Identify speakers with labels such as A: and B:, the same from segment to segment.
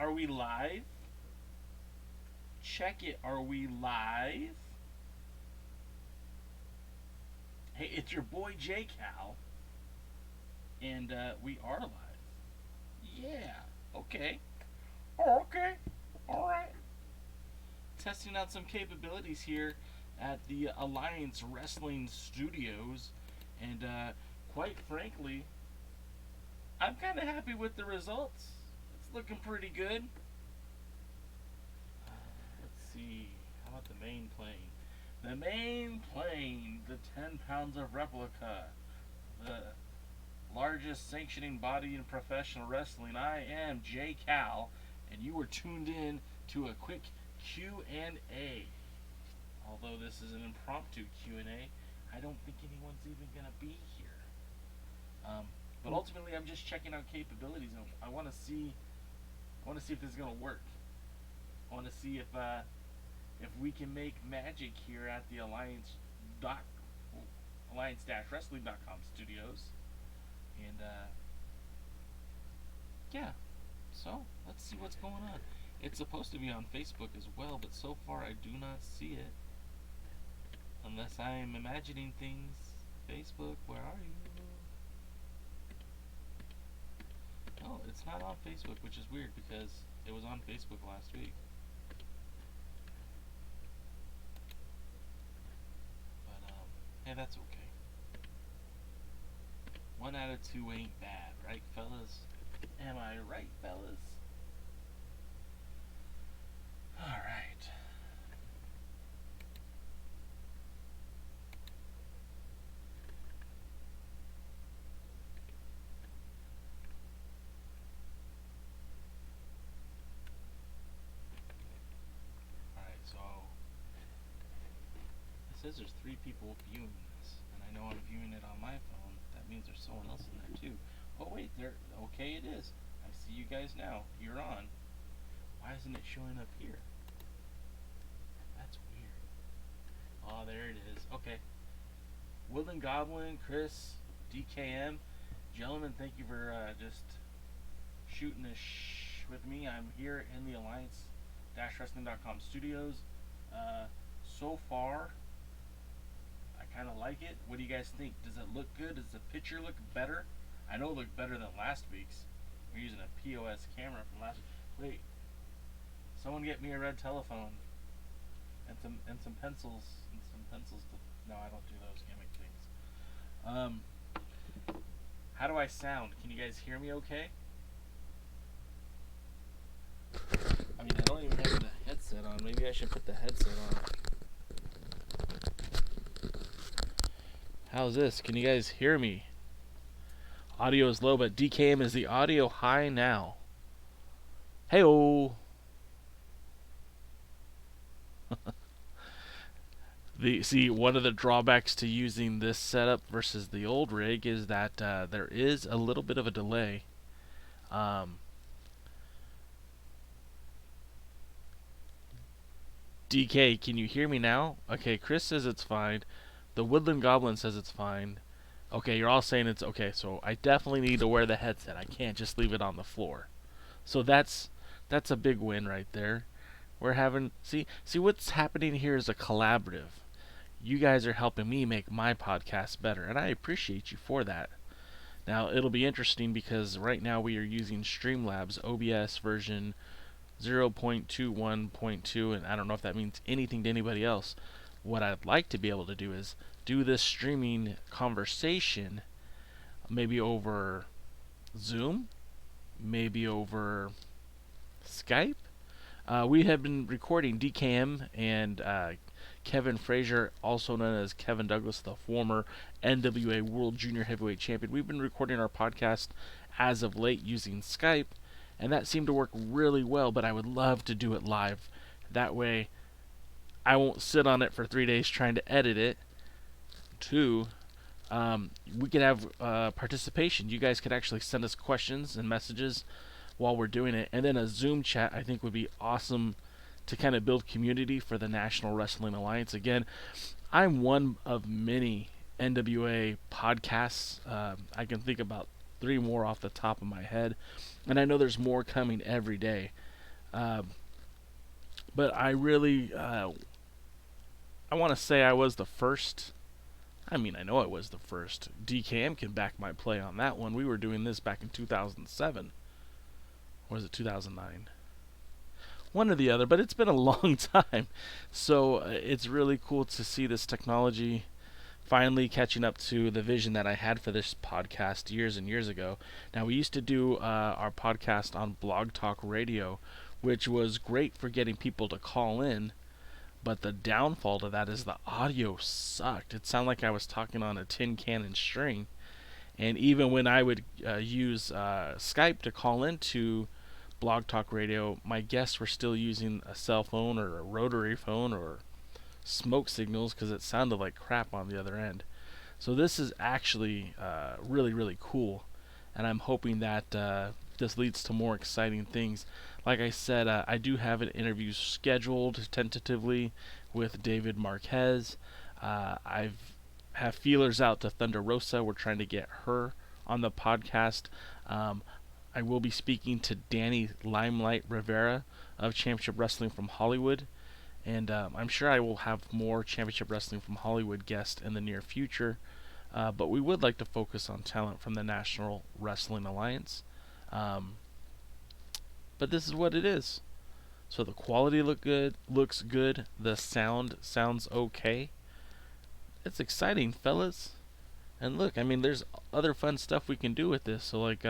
A: Are we live? Check it. Are we live? Hey, it's your boy J Cal, and we are live. Yeah. Okay. Oh, okay. All right. Testing out some capabilities here at the Alliance Wrestling Studios, and quite frankly, I'm kind of happy with the results. It's looking pretty good. Let's see. How about the main plane? The main plane, the 10 pounds of replica, the largest sanctioning body in professional wrestling. I am J Cal, and you are tuned in to a quick Q&A. Although this is an impromptu Q&A, I don't think anyone's even going to be here. But ultimately, I'm just checking out capabilities. I want to see. I want to see if this is going to work. I want to see if we can make magic here at the Alliance-Wrestling.com studios. And yeah, so let's see what's going on. It's supposed to be on Facebook as well, but so far I do not see it. Unless I am imagining things. Facebook, where are you? Oh, it's not on Facebook, which is weird because it was on Facebook last week. But hey, that's okay. 1 out of 2 ain't bad, right, fellas? Am I right, fellas? Alright. Alright, so it says there's 3 people viewing this, and I know I'm viewing it on my phone. That means there's someone else in there too. Oh wait, there. Okay, it is. I see you guys now. You're on. Why isn't it showing up here? That's weird. Oh, there it is. Okay. Woodland Goblin, Chris, DKM, gentlemen, thank you for just shooting this with me. I'm here in the Alliance-Wrestling.com studios. So far, I kind of like it. What do you guys think? Does it look good? Does the picture look better? I know it looked better than last week's. We're using a POS camera from last week. Wait. Someone get me a red telephone and some pencils to. No, I don't do those gimmick things. How do I sound? Can you guys hear me okay? I mean, I don't even have the headset on. Maybe I should put the headset on. How's this? Can you guys hear me? Audio is low, but DKM, is the audio high now? Hey-oh. One of the drawbacks to using this setup versus the old rig is that there is a little bit of a delay. DK, can you hear me now? Okay, Chris says it's fine. The Woodland Goblin says it's fine. Okay, you're all saying it's okay, so I definitely need to wear the headset. I can't just leave it on the floor. So that's a big win right there. We're having see what's happening here is a collaborative. You guys are helping me make my podcast better, and I appreciate you for that. Now, it'll be interesting because right now we are using Streamlabs OBS version 0.21.2, and I don't know if that means anything to anybody else. What I'd like to be able to do is do this streaming conversation maybe over Zoom, maybe over Skype. We have been recording DKM and Kevin Frazier, also known as Kevin Douglas, the former NWA World Junior Heavyweight Champion. We've been recording our podcast as of late using Skype, and that seemed to work really well, but I would love to do it live. That way, I won't sit on it for 3 days trying to edit it. 2, we could have participation. You guys could actually send us questions and messages while we're doing it. And then a Zoom chat, I think, would be awesome to kind of build community for the National Wrestling Alliance. Again, I'm one of many NWA podcasts. I can think about 3 more off the top of my head. And I know there's more coming every day. Uh, but I really, I want to say I was the first. I mean, I know I was the first. DKM can back my play on that one. We were doing this back in 2007. Or was it 2009? One or the other, but it's been a long time. So it's really cool to see this technology finally catching up to the vision that I had for this podcast years and years ago. Now, we used to do our podcast on Blog Talk Radio, which was great for getting people to call in, but the downfall to that is the audio sucked. It sounded like I was talking on a tin can and string. And even when I would use Skype to call into Blog Talk Radio, my guests were still using a cell phone or a rotary phone or smoke signals because it sounded like crap on the other end. So this is actually really, really cool, and I'm hoping that this leads to more exciting things. Like I said, I do have an interview scheduled tentatively with David Marquez. I've have feelers out to Thunder Rosa. We're trying to get her on the podcast. I will be speaking to Danny Limelight Rivera of Championship Wrestling from Hollywood. And I'm sure I will have more Championship Wrestling from Hollywood guests in the near future. But we would like to focus on talent from the National Wrestling Alliance. But this is what it is. So the quality looks good. The sound sounds okay. It's exciting, fellas. And look, I mean, there's other fun stuff we can do with this. So like,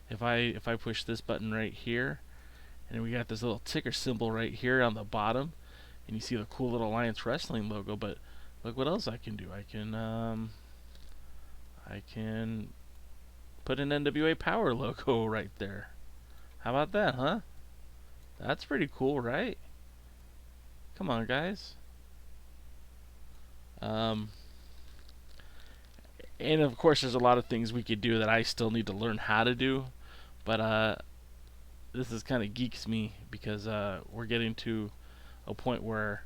A: if I push this button right here, and we got this little ticker symbol right here on the bottom, and you see the cool little Alliance Wrestling logo. But look what else I can do. I can put an NWA Power logo right there. How about that, huh? That's pretty cool, right? Come on, guys. Um, and of course, there's a lot of things we could do that I still need to learn how to do. But this is kind of geeks me because we're getting to a point where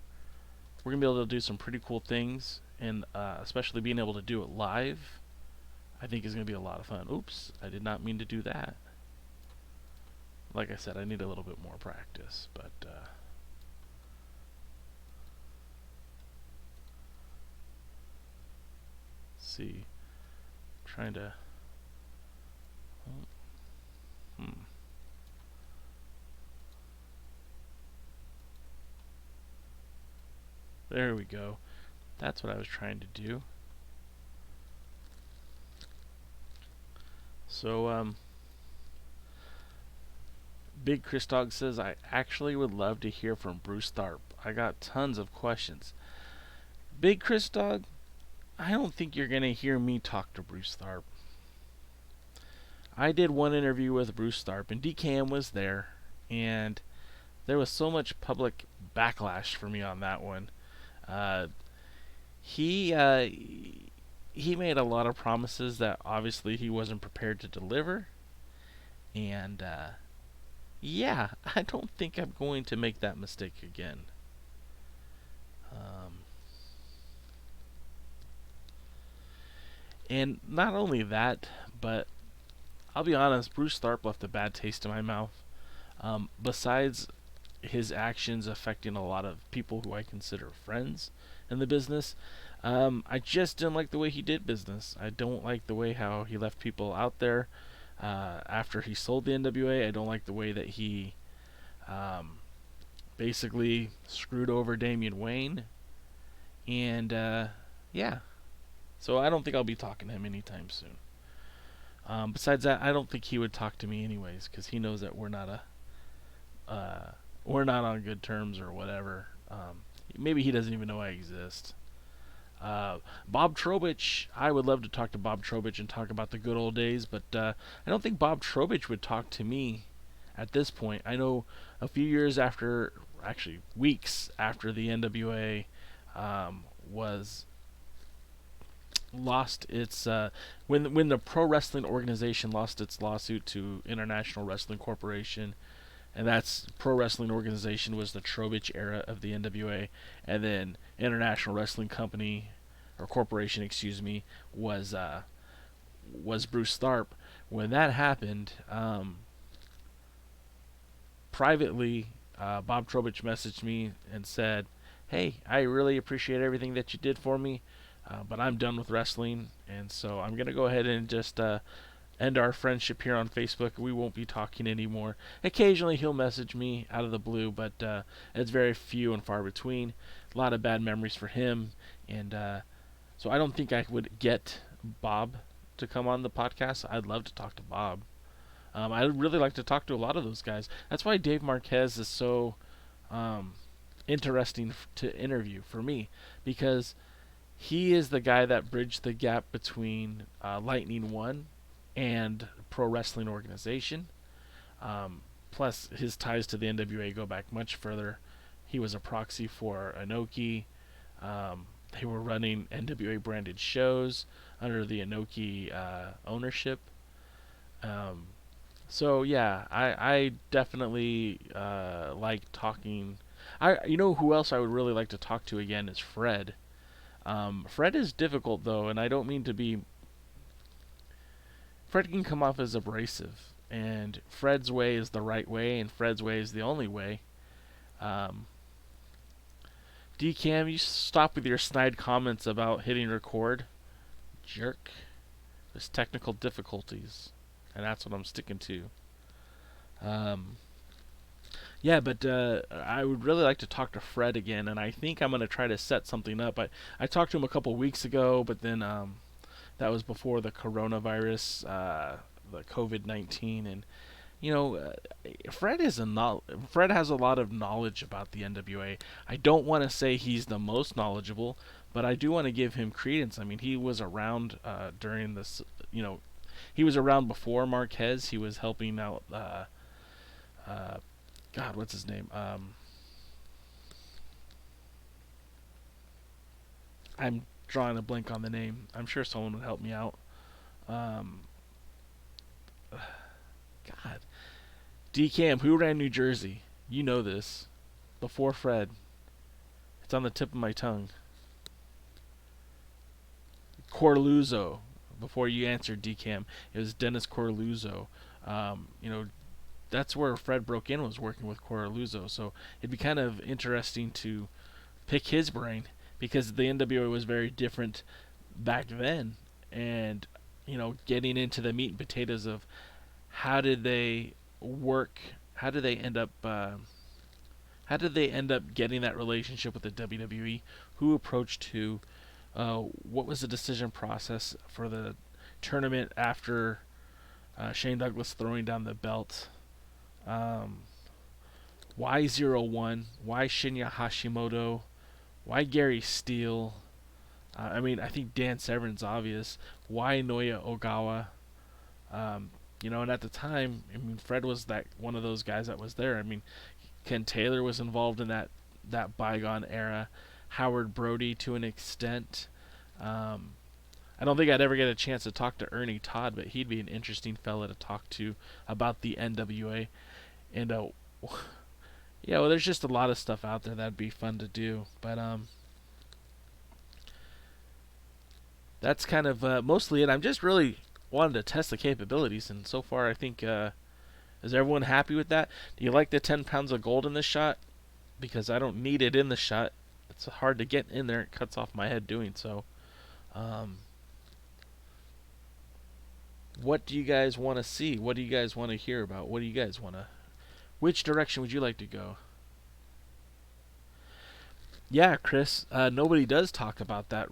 A: we're gonna be able to do some pretty cool things, and especially being able to do it live, I think is gonna be a lot of fun. Oops, I did not mean to do that. Like I said, I need a little bit more practice, but let's see, trying to. There we go. That's what I was trying to do. So, Big Chris Dog says, I actually would love to hear from Bruce Tharp. I got tons of questions. Big Chris Dog, I don't think you're going to hear me talk to Bruce Tharp. I did one interview with Bruce Tharp, and DKM was there, and there was so much public backlash for me on that one. Uh, he made a lot of promises that obviously he wasn't prepared to deliver, and yeah, I don't think I'm going to make that mistake again. And not only that, but I'll be honest, Bruce Tharp left a bad taste in my mouth. Besides his actions affecting a lot of people who I consider friends in the business, I just didn't like the way he did business. I don't like the way how he left people out there after he sold the NWA. I don't like the way that he basically screwed over Damian Wayne. And yeah, so I don't think I'll be talking to him anytime soon. Besides that, I don't think he would talk to me anyways, because he knows that we're not on good terms or whatever. Maybe he doesn't even know I exist. Bob Trobich, I would love to talk to Bob Trobich and talk about the good old days, but I don't think Bob Trobich would talk to me at this point. I know a few years after, actually weeks after the NWA was lost its when the pro wrestling organization lost its lawsuit to International Wrestling Corporation, and that's pro wrestling organization was the Trobich era of the NWA, and then International Wrestling Company or Corporation, excuse me, was Bruce Tharp. When that happened, privately, Bob Trobich messaged me and said, "Hey, I really appreciate everything that you did for me, but I'm done with wrestling, and so I'm gonna go ahead and just end our friendship here on Facebook. We won't be talking anymore. Occasionally he'll message me out of the blue, but it's very few and far between. A lot of bad memories for him, and so I don't think I would get Bob to come on the podcast. I'd love to talk to Bob. I'd really like to talk to a lot of those guys. That's why Dave Marquez is so um, interesting to interview for me, because he is the guy that bridged the gap between Lightning One and Pro Wrestling Organization. Plus, his ties to the NWA go back much further. He was a proxy for Inoki. They were running NWA branded shows under the Inoki ownership. Um, so yeah, I definitely like talking. You know who else I would really like to talk to again is Fred. Fred is difficult though, and I don't mean to be. Fred can come off as abrasive, and Fred's way is the right way, and Fred's way is the only way. Um, DCam, you stop with your snide comments about hitting record, jerk. There's technical difficulties, and that's what I'm sticking to. Um, yeah, but I would really like to talk to Fred again, and I think I'm gonna try to set something up. I talked to him a couple weeks ago, but then that was before the coronavirus, the COVID-19, and Fred Fred has a lot of knowledge about the NWA. I don't want to say he's the most knowledgeable, but I do want to give him credence. I mean, he was around during this. He was around before Marquez. He was helping out. Uh, God, what's his name? I'm drawing a blank on the name. I'm sure someone would help me out. Um, God, DCam, who ran New Jersey? You know this. Before Fred. It's on the tip of my tongue. Corluzzo. Before you answered DCam, it was Dennis Corluzzo. That's where Fred broke in, was working with Corluzzo. So it'd be kind of interesting to pick his brain, because the NWA was very different back then, and getting into the meat and potatoes of how did they work, how did they end up getting that relationship with the WWE, who approached who, what was the decision process for the tournament after Shane Douglas throwing down the belt. Why 01? Why Shinya Hashimoto? Why Gary Steele? I think Dan Severn's obvious. Why Noya Ogawa? And at the time, Fred was that one of those guys that was there. Ken Taylor was involved in that bygone era. Howard Brody to an extent. I don't think I'd ever get a chance to talk to Ernie Todd, but he'd be an interesting fella to talk to about the NWA. And there's just a lot of stuff out there that'd be fun to do. But that's kind of mostly it. I'm just really wanted to test the capabilities, and so far I think is everyone happy with that? Do you like the 10 pounds of gold in this shot? Because I don't need it in the shot. It's hard to get in there. It cuts off my head doing so. What do you guys want to see? What do you guys want to hear about? What do you guys want to... Which direction would you like to go? Yeah, Chris, nobody does talk about that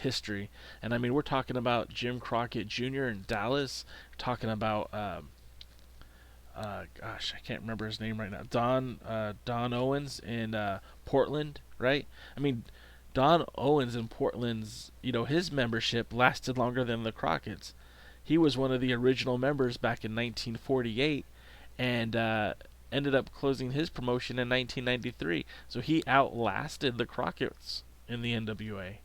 A: history. And we're talking about Jim Crockett Jr. in Dallas. We're talking about, gosh, I can't remember his name right now. Don Owens in Portland, right? Don Owens in Portland's, his membership lasted longer than the Crockett's. He was one of the original members back in 1948, and ended up closing his promotion in 1993. So he outlasted the Crockett's in the NWA.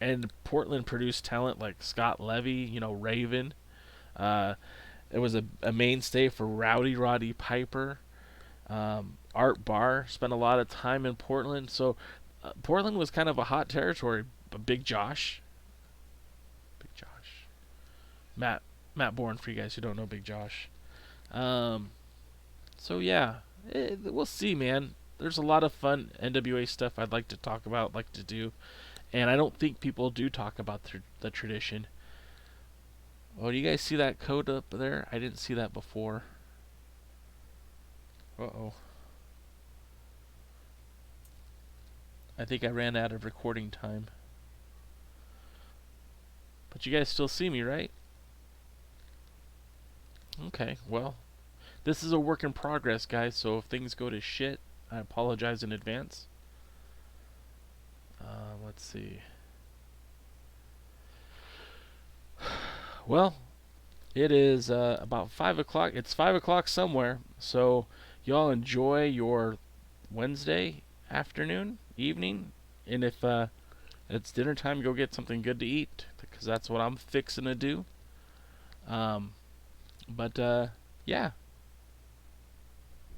A: And Portland produced talent like Scott Levy, Raven. It was a mainstay for Rowdy Roddy Piper. Art Barr spent a lot of time in Portland. So Portland was kind of a hot territory. But Big Josh. Matt Bourne, for you guys who don't know Big Josh. So yeah, we'll see, man. There's a lot of fun NWA stuff I'd like to talk about, like to do, and I don't think people do talk about the tradition. Oh, do you guys see that code up there? I didn't see that before. Uh-oh. I think I ran out of recording time. But you guys still see me, right? Okay, well, this is a work in progress, guys, so if things go to shit, I apologize in advance. Let's see. Well, it is about 5 o'clock. It's 5 o'clock somewhere, so y'all enjoy your Wednesday afternoon, evening, and if it's dinner time, go get something good to eat, because that's what I'm fixing to do. Um, but yeah,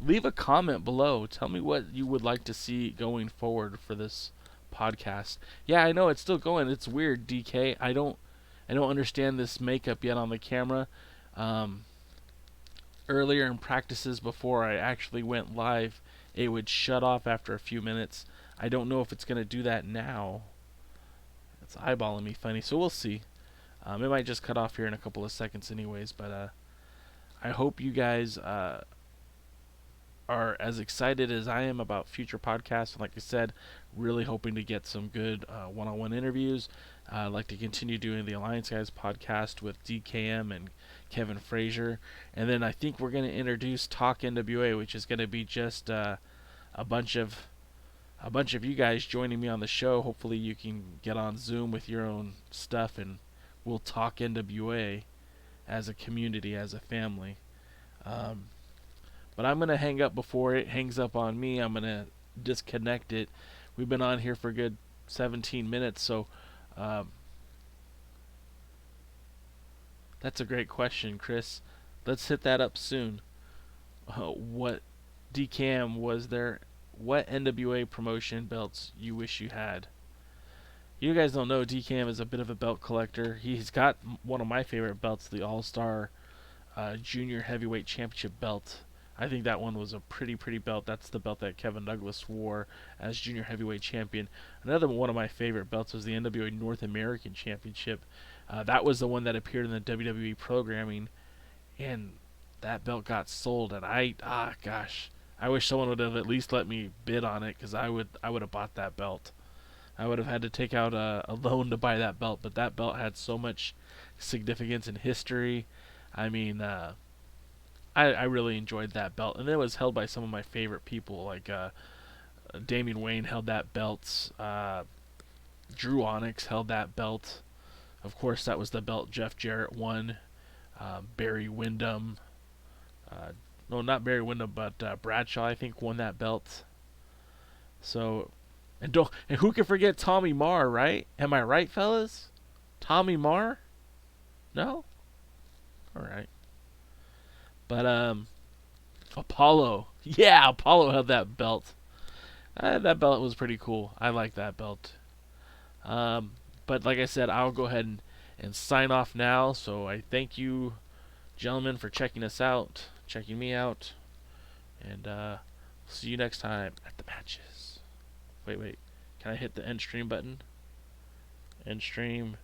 A: leave a comment below. Tell me what you would like to see going forward for this podcast. Yeah, I know it's still going. It's weird, DK. I don't understand this makeup yet on the camera. Um, Earlier in practices before I actually went live, it would shut off after a few minutes. I don't know if it's going to do that now. It's eyeballing me funny, so we'll see. It might just cut off here in a couple of seconds, anyways. But I hope you guys are as excited as I am about future podcasts. And like I said, really hoping to get some good one-on-one interviews. I'd like to continue doing the Alliance Guys podcast with DKM and Kevin Frazier. And then I think we're going to introduce Talk NWA, which is going to be just a bunch of you guys joining me on the show. Hopefully you can get on Zoom with your own stuff and we'll talk NWA as a community, as a family. Um, but I'm going to hang up before it hangs up on me. I'm going to disconnect it. We've been on here for a good 17 minutes, so um, that's a great question, Chris. Let's hit that up soon. What DCAM was there? What NWA promotion belts you wish you had? You guys don't know DCAM is a bit of a belt collector. He's got one of my favorite belts, the All Star Junior Heavyweight Championship belt. I think that one was a pretty belt. That's the belt that Kevin Douglas wore as Junior Heavyweight Champion. Another one of my favorite belts was the NWA North American Championship. That was the one that appeared in the WWE programming, and that belt got sold. And I wish someone would have at least let me bid on it, because I would have bought that belt. I would have had to take out a loan to buy that belt, but that belt had so much significance in history. I mean, I really enjoyed that belt, and it was held by some of my favorite people, like Damian Wayne held that belt, Drew Onyx held that belt. Of course, that was the belt Jeff Jarrett won. Barry Windham, no, not Barry Windham, but Bradshaw, I think, won that belt. So, and who can forget Tommy Marr, right? Am I right, fellas? Tommy Marr? No? All right. But Apollo. Yeah, Apollo had that belt. That belt was pretty cool. I like that belt. But like I said, I'll go ahead and sign off now. So I thank you, gentlemen, for checking us out, checking me out, and see you next time at the matches. Wait. Can I hit the end stream button? End stream.